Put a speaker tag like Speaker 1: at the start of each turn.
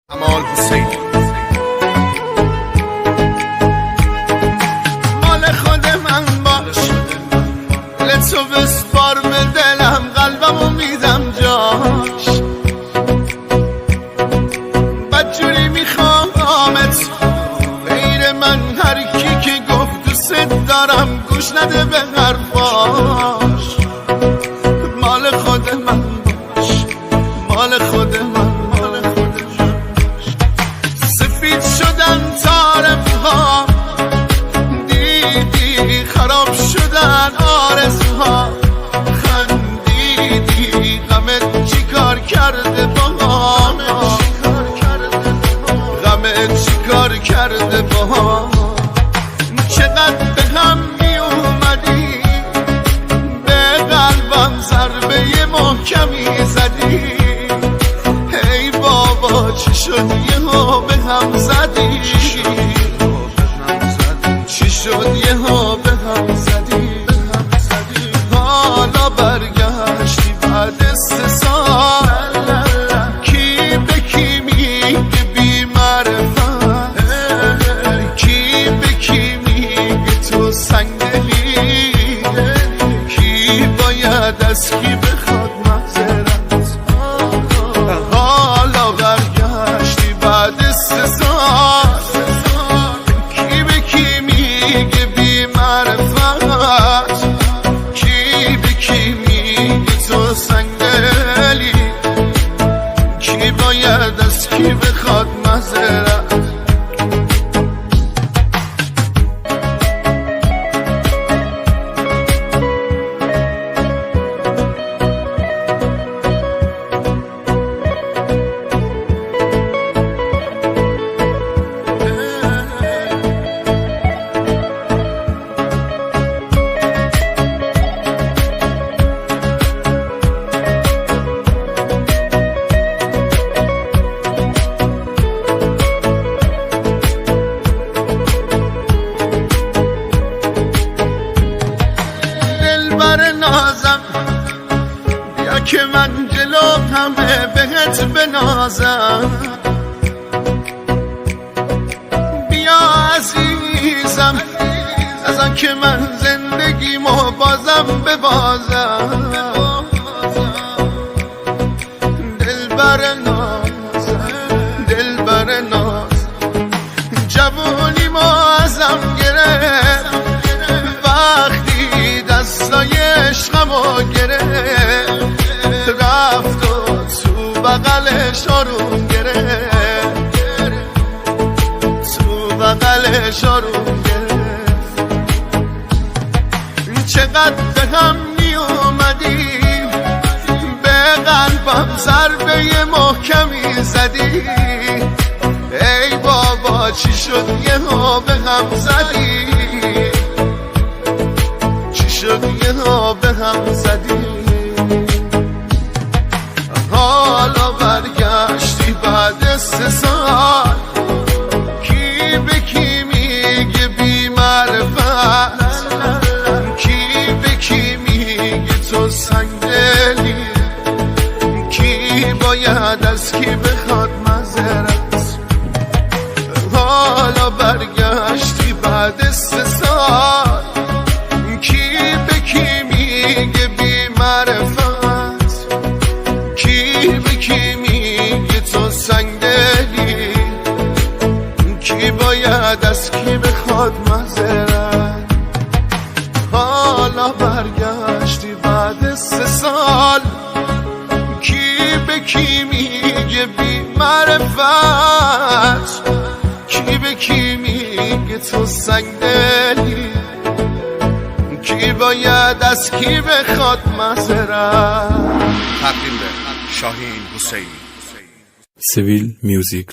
Speaker 1: امال حسینی مال خود من باش، لطفو بسپار به دلم، قلبمو میدم جاش. بدجوری میخوامت غیر من، هر کی که گفت دوست دارم گوش نده به حرفاش. مال خود من باش، مال خود من، مال خود من. سفید شدن طرفها، دیدی خراب شدن آرزوها. خندیدی غمت چی کار کرده با هم، غمت چی کار کرده با هم. چقدر به هم می اومدی، به قلبم ضربه محکمی زدی. ای بابا چی شد یهو به هم زدی، چی شد یهو به هم زدی. حالا برگشتی بعد 3 سال، کی به کی میگه بی معرفت، کی به کی میگه تو سنگدلی، کی باید از کی بخواد معذرت. حالا برگشتی بعد 3 سال، کی به کی میگه بی معرفت، کی به کی میگه تو سنگدلی، کی باید از کی بخواد معذرت. بیا که من جلو همه بهت بنازم، بیا عزیزم از آن که من زندگیمو بازم ببازم. دلبر نازم، دلبر ناز، جوونیمو ازم گرفت وقتی دستای عشقمو گرفت. رفت و تو بغلش آروم گرفت، تو بغلش آروم گرفت. چقدر به هم می اومدی، به قلبم ضربه محکمی زدی. ای بابا چی شد یهو به هم زدی، چی شد یهو به هم زدی. حالا برگشتی بعد 3 سال، کی به کی میگه بی معرفت، کی به کی میگه تو سنگدلی، کی باید از کی بخواد معذرت. حالا برگشتی بعد 3 سال، کی به کی میگه بی معرفت، کی به کی میگه تو سنگدلی، کی باید از کی بخواد معذرت. حالا برگشتی بعد 3 سال، کی به کی میگه بی معرفت، کی به کی میگه تو سنگدلی، کی باید از کی بخواد معذرت. تقدیم به شاهین حسینی.
Speaker 2: Sevil Music